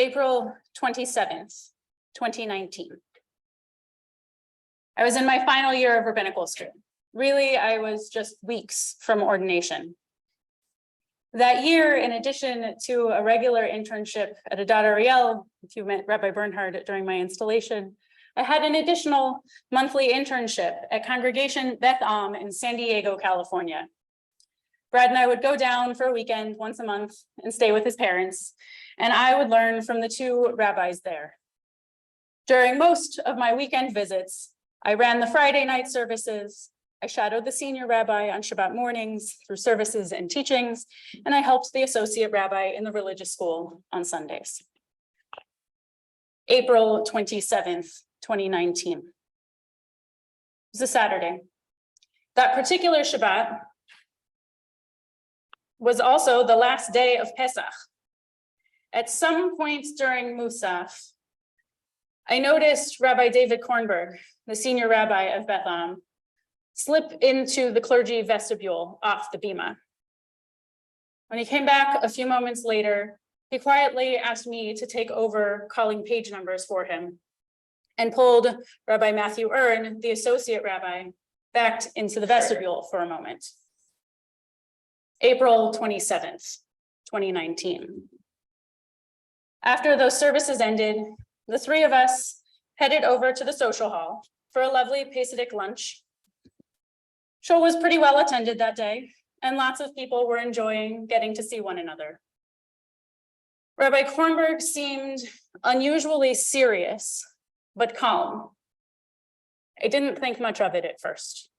April 27th, 2019. I was in my final year of rabbinical school. Really, I was just weeks from ordination. That year, in addition to a regular internship at Adat Ariel, if you met Rabbi Bernhard during my installation, I had an additional monthly internship at Congregation Beth Am in San Diego, California. Brad and I would go down for a weekend once a month and stay with his parents, and I would learn from the two rabbis there. During most of my weekend visits, I ran the Friday night services, I shadowed the senior rabbi on Shabbat mornings through services and teachings, and I helped the associate rabbi in the religious school on Sundays. April 27th, 2019. It was a Saturday. That particular Shabbat was also the last day of Pesach. At some point during Musaf, I noticed Rabbi David Kornberg, the senior rabbi of Beth Am, slip into the clergy vestibule off the bima. When he came back a few moments later, he quietly asked me to take over calling page numbers for him and pulled Rabbi Matthew Ern, the associate rabbi, back into the vestibule for a moment. April 27th, 2019. After those services ended, the three of us headed over to the social hall for a lovely Pesach lunch. Shul was pretty well attended that day, and lots of people were enjoying getting to see one another. Rabbi Kornberg seemed unusually serious, but calm. I didn't think much of it at first.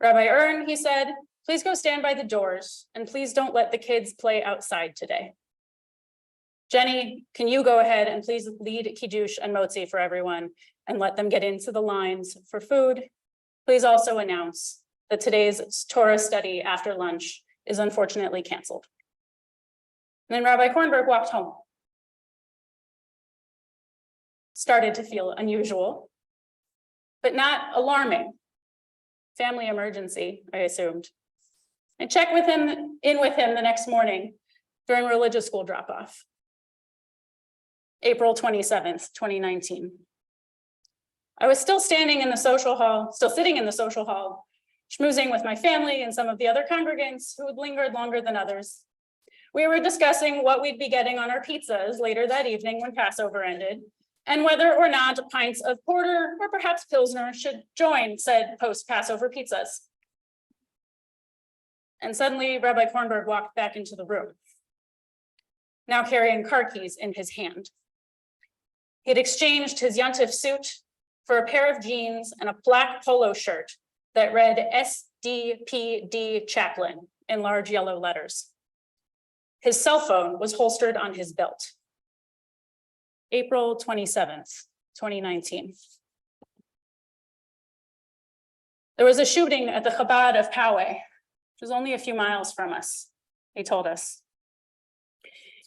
Rabbi Ern, he said, please go stand by the doors, and please don't let the kids play outside today. Jenny, can you go ahead and please lead Kiddush and Motzi for everyone and let them get into the lines for food? Please also announce that today's Torah study after lunch is unfortunately canceled. And then Rabbi Kornberg walked home. Started to feel unusual, but not alarming. Family emergency, I assumed. I checked in with him the next morning during religious school drop-off. April 27th, 2019. I was still sitting in the social hall, schmoozing with my family and some of the other congregants who had lingered longer than others. We were discussing what we'd be getting on our pizzas later that evening when Passover ended, and whether or not pints of porter or perhaps Pilsner should join said post-Passover pizzas. And suddenly Rabbi Kornberg walked back into the room, now carrying car keys in his hand. He had exchanged his Yontif suit for a pair of jeans and a black polo shirt that read SDPD Chaplain in large yellow letters. His cell phone was holstered on his belt. April 27th, 2019. There was a shooting at the Chabad of Poway, which was only a few miles from us, he told us.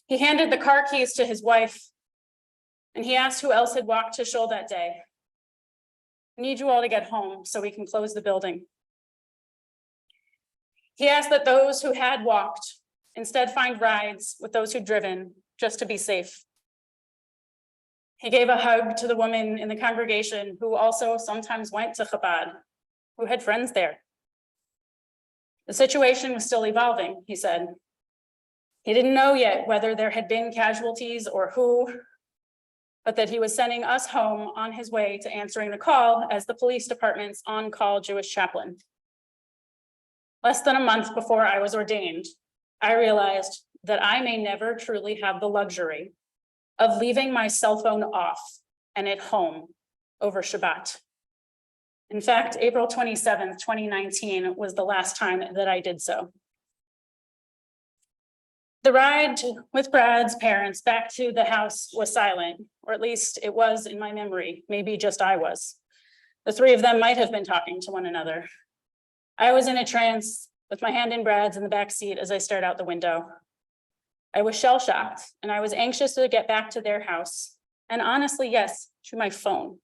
He handed the car keys to his wife, and he asked who else had walked to shul that day. I need you all to get home so we can close the building. He asked that those who had walked instead find rides with those who'd driven just to be safe. He gave a hug to the woman in the congregation who also sometimes went to Chabad, who had friends there. The situation was still evolving, he said. He didn't know yet whether there had been casualties or who, but that he was sending us home on his way to answering the call as the police department's on-call Jewish chaplain. Less than a month before I was ordained, I realized that I may never truly have the luxury of leaving my cell phone off and at home over Shabbat. In fact, April 27th, 2019 was the last time that I did so. The ride with Brad's parents back to the house was silent, or at least it was in my memory. Maybe just I was. The three of them might have been talking to one another. I was in a trance with my hand in Brad's in the back seat as I stared out the window. I was shell-shocked, and I was anxious to get back to their house. And honestly, yes, to my phone.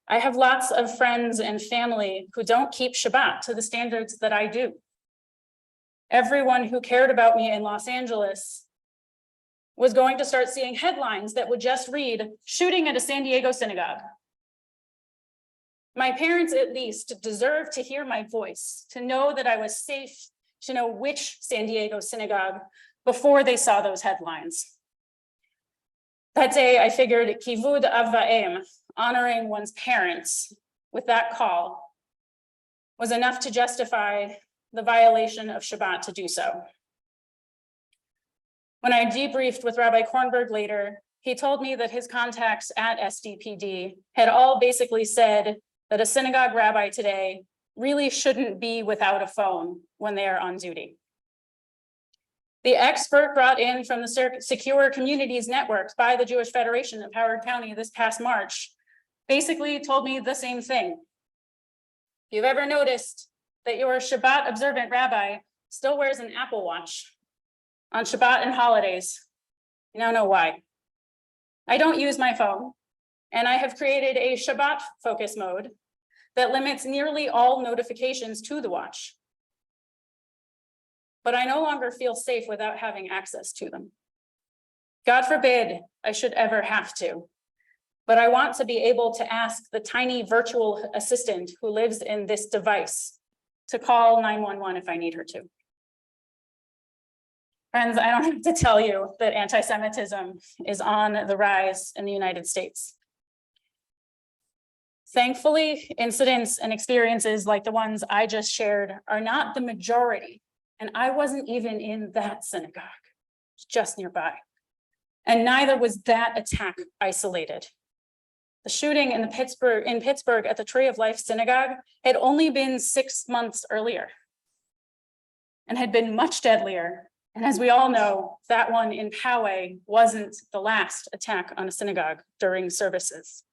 I have lots of friends and family who don't keep Shabbat to the standards that I do. Everyone who cared about me in Los Angeles was going to start seeing headlines that would just read, "Shooting at a San Diego synagogue." My parents at least deserved to hear my voice, to know that I was safe, to know which San Diego synagogue before they saw those headlines. That day, I figured kivud av va'em, honoring one's parents with that call, was enough to justify the violation of Shabbat to do so. When I debriefed with Rabbi Kornberg later, he told me that his contacts at SDPD had all basically said that a synagogue rabbi today really shouldn't be without a phone when they are on duty. The expert brought in from the Secure Communities Network by the Jewish Federation of Howard County this past March basically told me the same thing. If you've ever noticed that your Shabbat observant rabbi still wears an Apple Watch on Shabbat and holidays, you now know why. I don't use my phone, and I have created a Shabbat focus mode that limits nearly all notifications to the watch. But I no longer feel safe without having access to them. God forbid I should ever have to, but I want to be able to ask the tiny virtual assistant who lives in this device to call 911 if I need her to. Friends, I don't have to tell you that anti-Semitism is on the rise in the United States. Thankfully, incidents and experiences like the ones I just shared are not the majority, and I wasn't even in that synagogue, just nearby. And neither was that attack isolated. The shooting in Pittsburgh at the Tree of Life Synagogue had only been 6 months earlier and had been much deadlier. And as we all know, that one in Poway wasn't the last attack on a synagogue during services.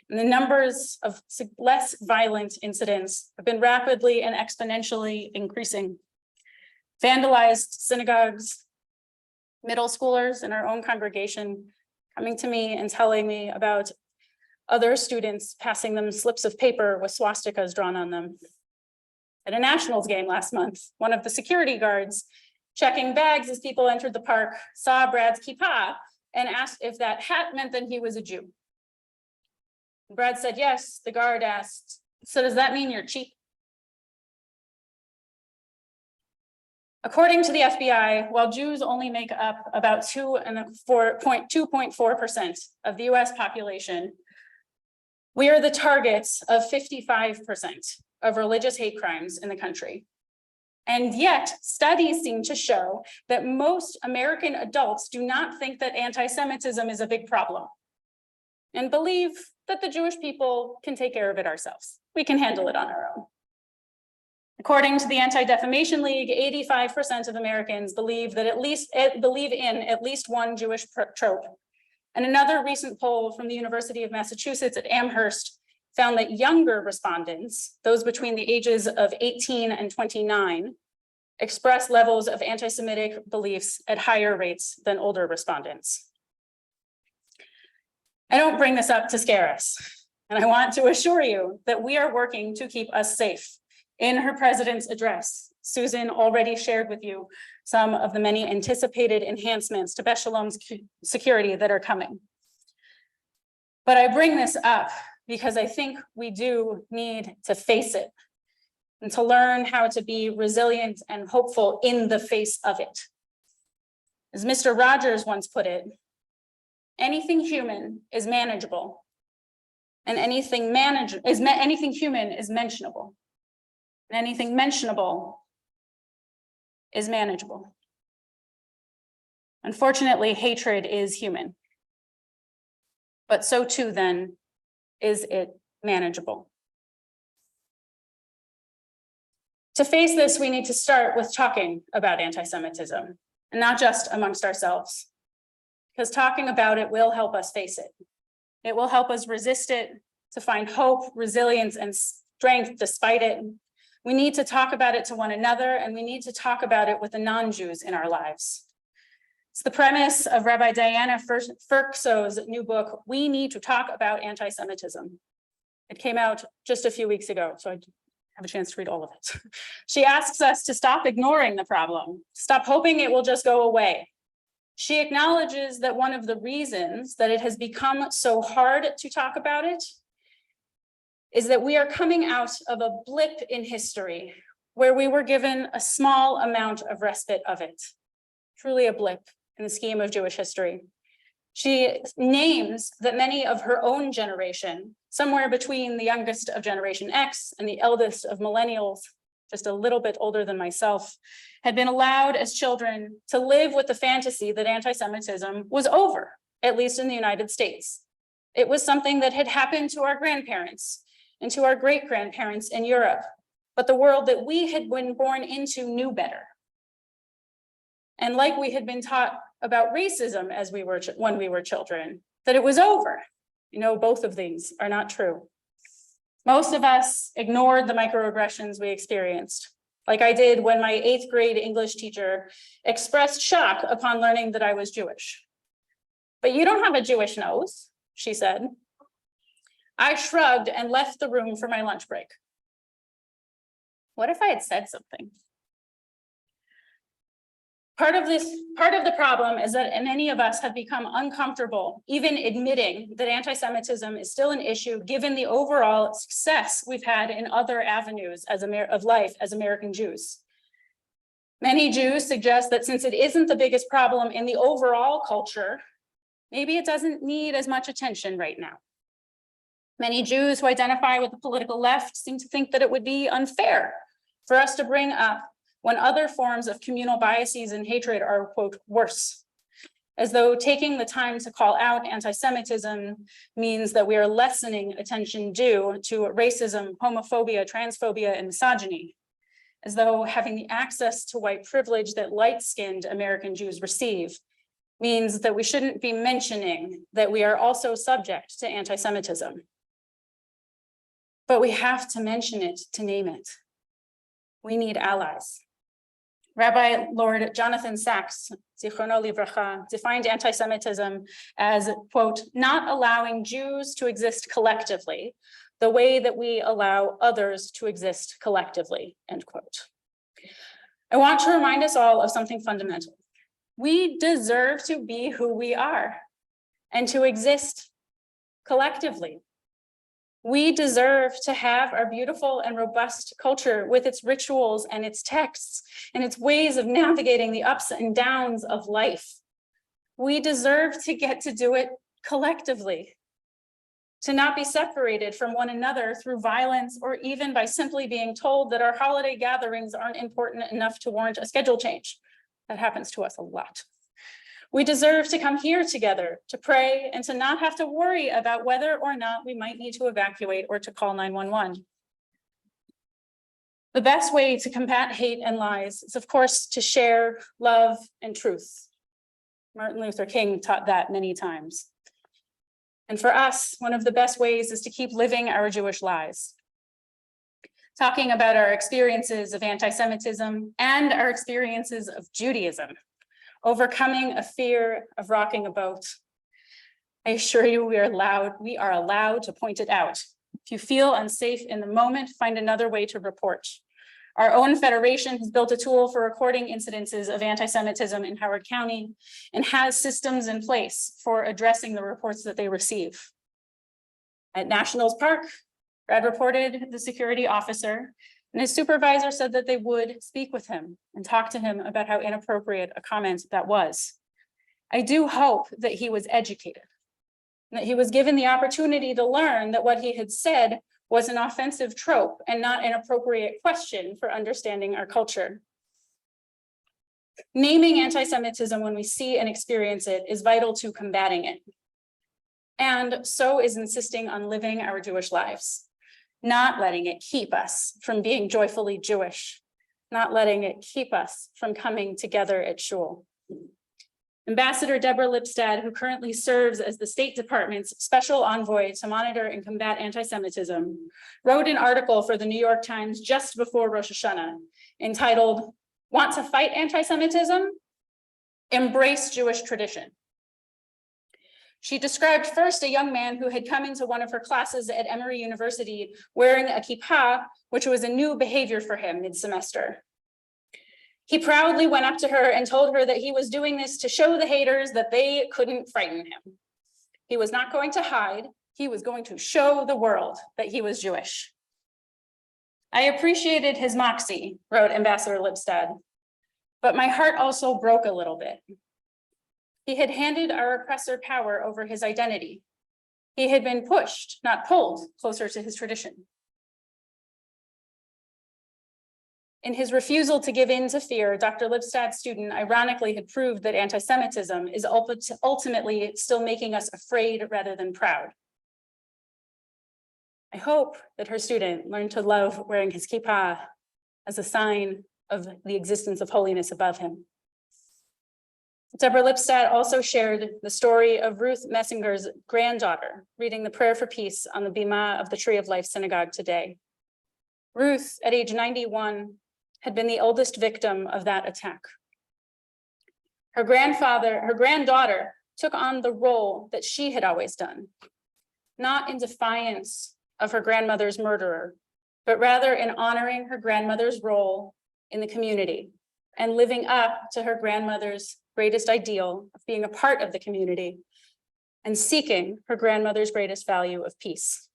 And the numbers of less violent incidents have been rapidly and exponentially increasing. Vandalized synagogues, middle schoolers in our own congregation coming to me and telling me about other students passing them slips of paper with swastikas drawn on them. At a Nationals game last month, one of the security guards checking bags as people entered the park saw Brad's kippah and asked if that hat meant that he was a Jew. Brad said yes. The guard asked, "So does that mean you're cheap?" According to the FBI, while Jews only make up about 2.4% of the US population, we are the targets of 55% of religious hate crimes in the country. And yet, studies seem to show that most American adults do not think that anti-Semitism is a big problem and believe that the Jewish people can take care of it ourselves. We can handle it on our own. According to the Anti-Defamation League, 85% of Americans believe in at least one Jewish trope. And another recent poll from the University of Massachusetts at Amherst found that younger respondents, those between the ages of 18 and 29, express levels of anti-Semitic beliefs at higher rates than older respondents. I don't bring this up to scare us, and I want to assure you that we are working to keep us safe. In her president's address, Susan already shared with you some of the many anticipated enhancements to Beth Shalom's security that are coming. But I bring this up because I think we do need to face it and to learn how to be resilient and hopeful in the face of it. As Mr. Rogers once put it, anything human is manageable, and anything human is mentionable, and anything mentionable is manageable. Unfortunately, hatred is human, but so too then is it manageable. To face this, we need to start with talking about anti-Semitism, and not just amongst ourselves, because talking about it will help us face it. It will help us resist it, to find hope, resilience, and strength despite it. We need to talk about it to one another, and we need to talk about it with the non-Jews in our lives. It's the premise of Rabbi Diana Ferkso's new book, We Need to Talk About Anti-Semitism. It came out just a few weeks ago, so I have a chance to read all of it. She asks us to stop ignoring the problem, stop hoping it will just go away, She acknowledges that one of the reasons that it has become so hard to talk about it is that we are coming out of a blip in history where we were given a small amount of respite of it, truly a blip in the scheme of Jewish history. She names that many of her own generation, somewhere between the youngest of Generation X and the eldest of millennials, just a little bit older than myself, had been allowed as children to live with the fantasy that anti-Semitism was over, at least in the United States. It was something that had happened to our grandparents and to our great-grandparents in Europe, but the world that we had been born into knew better. And like we had been taught about racism as when we were children, that it was over. You know, both of these are not true. Most of us ignored the microaggressions we experienced, like I did when my 8th grade English teacher expressed shock upon learning that I was Jewish. "But you don't have a Jewish nose," she said. I shrugged and left the room for my lunch break. What if I had said something? Part of the problem is that many of us have become uncomfortable even admitting that anti-Semitism is still an issue given the overall success we've had in other avenues of life as American Jews. Many Jews suggest that since it isn't the biggest problem in the overall culture, maybe it doesn't need as much attention right now. Many Jews who identify with the political left seem to think that it would be unfair for us to bring up when other forms of communal biases and hatred are, quote, worse, as though taking the time to call out anti-Semitism means that we are lessening attention due to racism, homophobia, transphobia, and misogyny, as though having the access to white privilege that light-skinned American Jews receive means that we shouldn't be mentioning that we are also subject to anti-Semitism. But we have to mention it to name it. We need allies. Rabbi Lord Jonathan Sachs, Zichrono Livracha, defined anti-Semitism as, quote, not allowing Jews to exist collectively the way that we allow others to exist collectively, end quote. I want to remind us all of something fundamental. We deserve to be who we are and to exist collectively. We deserve to have our beautiful and robust culture with its rituals and its texts and its ways of navigating the ups and downs of life. We deserve to get to do it collectively, to not be separated from one another through violence or even by simply being told that our holiday gatherings aren't important enough to warrant a schedule change. That happens to us a lot. We deserve to come here together to pray and to not have to worry about whether or not we might need to evacuate or to call 911. The best way to combat hate and lies is, of course, to share love and truth. Martin Luther King taught that many times. And for us, one of the best ways is to keep living our Jewish lives. Talking about our experiences of anti-Semitism and our experiences of Judaism. Overcoming a fear of rocking a boat. I assure you we are allowed to point it out. If you feel unsafe in the moment, find another way to report. Our own federation has built a tool for recording incidences of anti-Semitism in Howard County and has systems in place for addressing the reports that they receive. At Nationals Park, Brad reported the security officer, and his supervisor said that they would speak with him and talk to him about how inappropriate a comment that was. I do hope that he was educated, and that he was given the opportunity to learn that what he had said was an offensive trope and not an appropriate question for understanding our culture. Naming anti-Semitism when we see and experience it is vital to combating it. And so is insisting on living our Jewish lives. Not letting it keep us from being joyfully Jewish, not letting it keep us from coming together at shul. Ambassador Deborah Lipstadt, who currently serves as the State Department's special envoy to monitor and combat anti-Semitism, wrote an article for the New York Times just before Rosh Hashanah entitled, "Want to Fight Anti-Semitism? Embrace Jewish Tradition." She described first a young man who had come into one of her classes at Emory University wearing a kippah, which was a new behavior for him mid-semester. He proudly went up to her and told her that he was doing this to show the haters that they couldn't frighten him. He was not going to hide. He was going to show the world that he was Jewish. I appreciated his moxie, wrote Ambassador Lipstadt, but my heart also broke a little bit. He had handed our oppressor power over his identity. He had been pushed, not pulled, closer to his tradition. In his refusal to give in to fear, Dr. Lipstadt's student ironically had proved that anti-Semitism is ultimately still making us afraid rather than proud. I hope that her student learned to love wearing his kippah as a sign of the existence of holiness above him. Deborah Lipstadt also shared the story of Ruth Messinger's granddaughter reading the prayer for peace on the bima of the Tree of Life Synagogue today. Ruth, at age 91, had been the oldest victim of that attack. Her granddaughter took on the role that she had always done, not in defiance of her grandmother's murderer, but rather in honoring her grandmother's role in the community and living up to her grandmother's greatest ideal of being a part of the community and seeking her grandmother's greatest value of peace.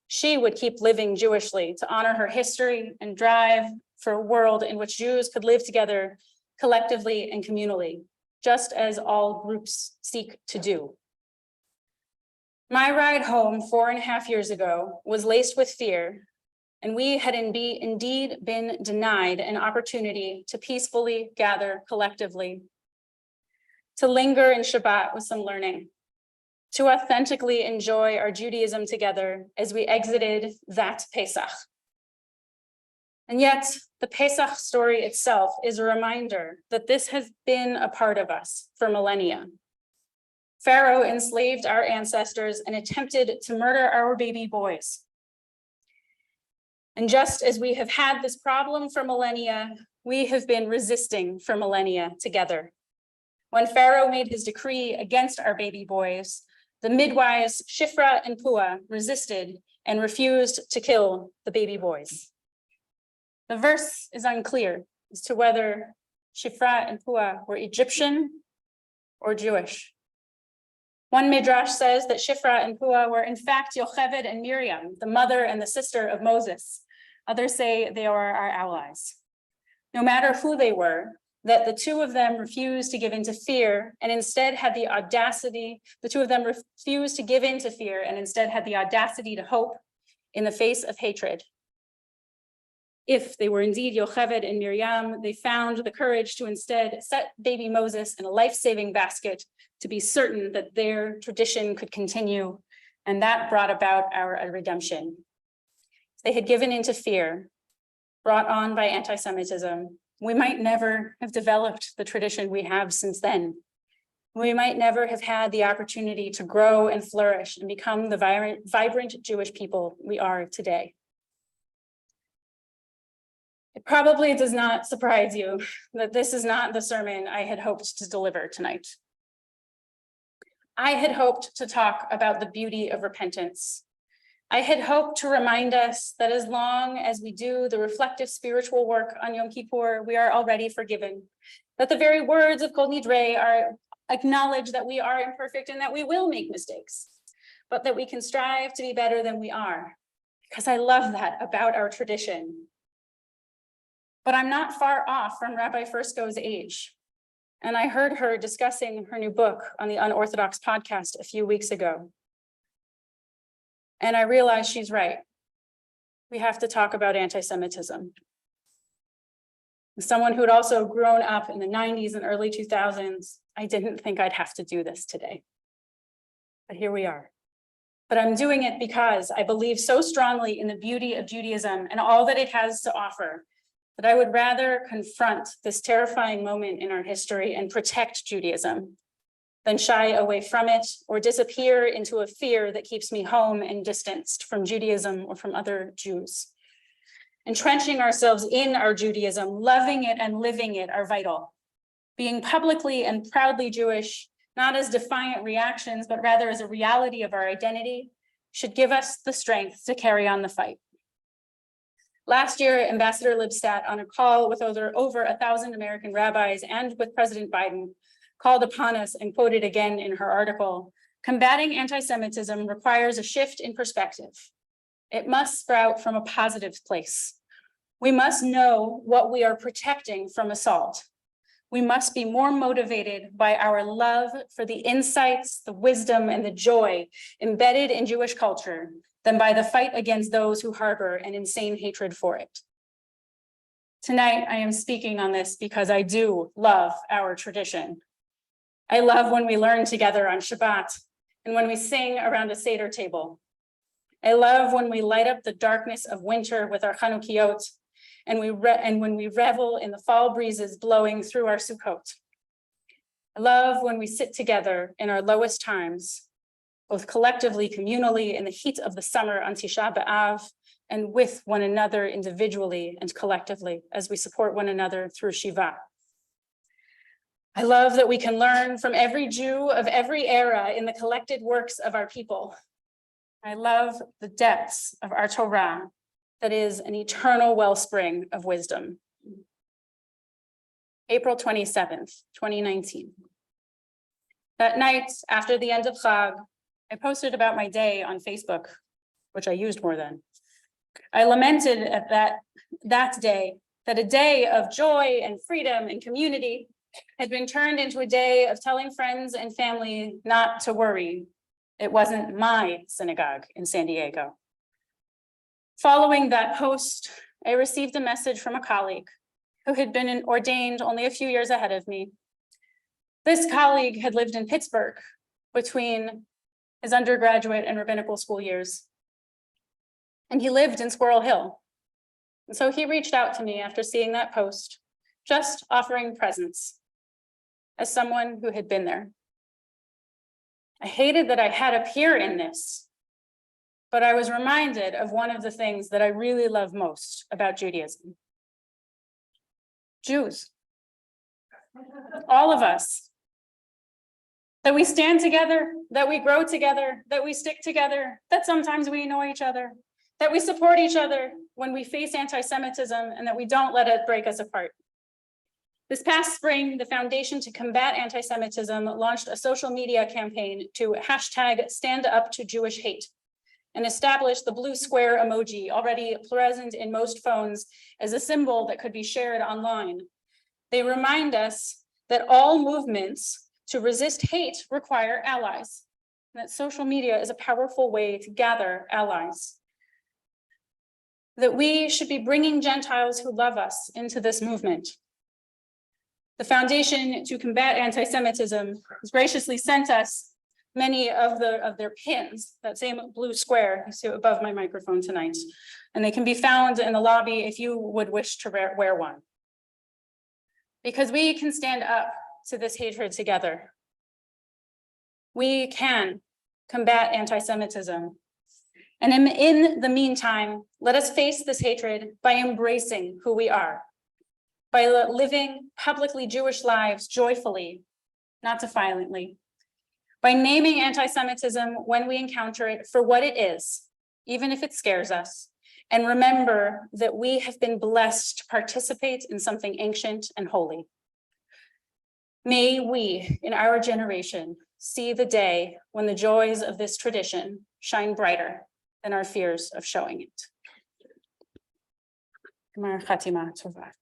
She would keep living Jewishly to honor her history and drive for a world in which Jews could live together collectively and communally, just as all groups seek to do. My ride home 4.5 years ago was laced with fear, and we had indeed been denied an opportunity to peacefully gather collectively, to linger in Shabbat with some learning, to authentically enjoy our Judaism together as we exited that Pesach. And yet, the Pesach story itself is a reminder that this has been a part of us for millennia. Pharaoh enslaved our ancestors and attempted to murder our baby boys. And just as we have had this problem for millennia, we have been resisting for millennia together. When Pharaoh made his decree against our baby boys, the midwives Shifra and Pua resisted and refused to kill the baby boys. The verse is unclear as to whether Shifra and Pua were Egyptian or Jewish. One midrash says that Shifra and Pua were in fact Yocheved and Miriam, the mother and the sister of Moses. Others say they are our allies. No matter who they were, that the two of them refused to give in to fear and instead had the audacity, to hope in the face of hatred. If they were indeed Yocheved and Miriam, they found the courage to instead set baby Moses in a life-saving basket to be certain that their tradition could continue, and that brought about our redemption. If they had given in to fear, brought on by anti-Semitism, we might never have developed the tradition we have since then. We might never have had the opportunity to grow and flourish and become the vibrant Jewish people we are today. It probably does not surprise you that this is not the sermon I had hoped to deliver tonight. I had hoped to talk about the beauty of repentance. I had hoped to remind us that as long as we do the reflective spiritual work on Yom Kippur, we are already forgiven. That the very words of Kol Nidre are acknowledge that we are imperfect and that we will make mistakes, but that we can strive to be better than we are. Because I love that about our tradition. But I'm not far off from Rabbi Fursko's age. And I heard her discussing her new book on the Unorthodox podcast a few weeks ago. And I realized she's right. We have to talk about anti-Semitism. As someone who had also grown up in the 90s and early 2000s, I didn't think I'd have to do this today. But here we are. But I'm doing it because I believe so strongly in the beauty of Judaism and all that it has to offer, that I would rather confront this terrifying moment in our history and protect Judaism than shy away from it or disappear into a fear that keeps me home and distanced from Judaism or from other Jews. Entrenching ourselves in our Judaism, loving it and living it are vital. Being publicly and proudly Jewish, not as defiant reactions, but rather as a reality of our identity, should give us the strength to carry on the fight. Last year, Ambassador Libstat, on a call with over 1,000 American rabbis and with President Biden, called upon us and quoted again in her article, "Combating anti-Semitism requires a shift in perspective. It must sprout from a positive place. We must know what we are protecting from assault. We must be more motivated by our love for the insights, the wisdom, and the joy embedded in Jewish culture than by the fight against those who harbor an insane hatred for it." Tonight, I am speaking on this because I do love our tradition. I love when we learn together on Shabbat and when we sing around a Seder table. I love when we light up the darkness of winter with our Chanukiot and when we revel in the fall breezes blowing through our Sukkot. I love when we sit together in our lowest times, both collectively, communally, in the heat of the summer on Tisha B'Av, and with one another individually and collectively as we support one another through Shiva. I love that we can learn from every Jew of every era in the collected works of our people. I love the depths of our Torah that is an eternal wellspring of wisdom. April 27th, 2019. That night, after the end of Chag, I posted about my day on Facebook, which I used more than. I lamented at that day that a day of joy and freedom and community had been turned into a day of telling friends and family not to worry. It wasn't my synagogue in San Diego. Following that post, I received a message from a colleague who had been ordained only a few years ahead of me. This colleague had lived in Pittsburgh between his undergraduate and rabbinical school years, and he lived in Squirrel Hill. And so he reached out to me after seeing that post, just offering presence as someone who had been there. I hated that I had a peer in this, but I was reminded of one of the things that I really love most about Judaism. Jews, all of us, that we stand together, that we grow together, that we stick together, that sometimes we annoy each other, that we support each other when we face anti-Semitism, and that we don't let it break us apart. This past spring, the Foundation to Combat Anti-Semitism launched a social media campaign to #StandUpToJewishHate and established the blue square emoji, already present in most phones, as a symbol that could be shared online. They remind us that all movements to resist hate require allies, and that social media is a powerful way to gather allies. That we should be bringing Gentiles who love us into this movement. The Foundation to Combat Anti-Semitism has graciously sent us many of their pins, that same blue square you see above my microphone tonight, and they can be found in the lobby if you would wish to wear one. Because we can stand up to this hatred together. We can combat anti-Semitism. And in the meantime, let us face this hatred by embracing who we are, by living publicly Jewish lives joyfully, not violently, by naming anti-Semitism when we encounter it for what it is, even if it scares us, and remember that we have been blessed to participate in something ancient and holy. May we, in our generation, see the day when the joys of this tradition shine brighter than our fears of showing it. Gemar Chatima Tova.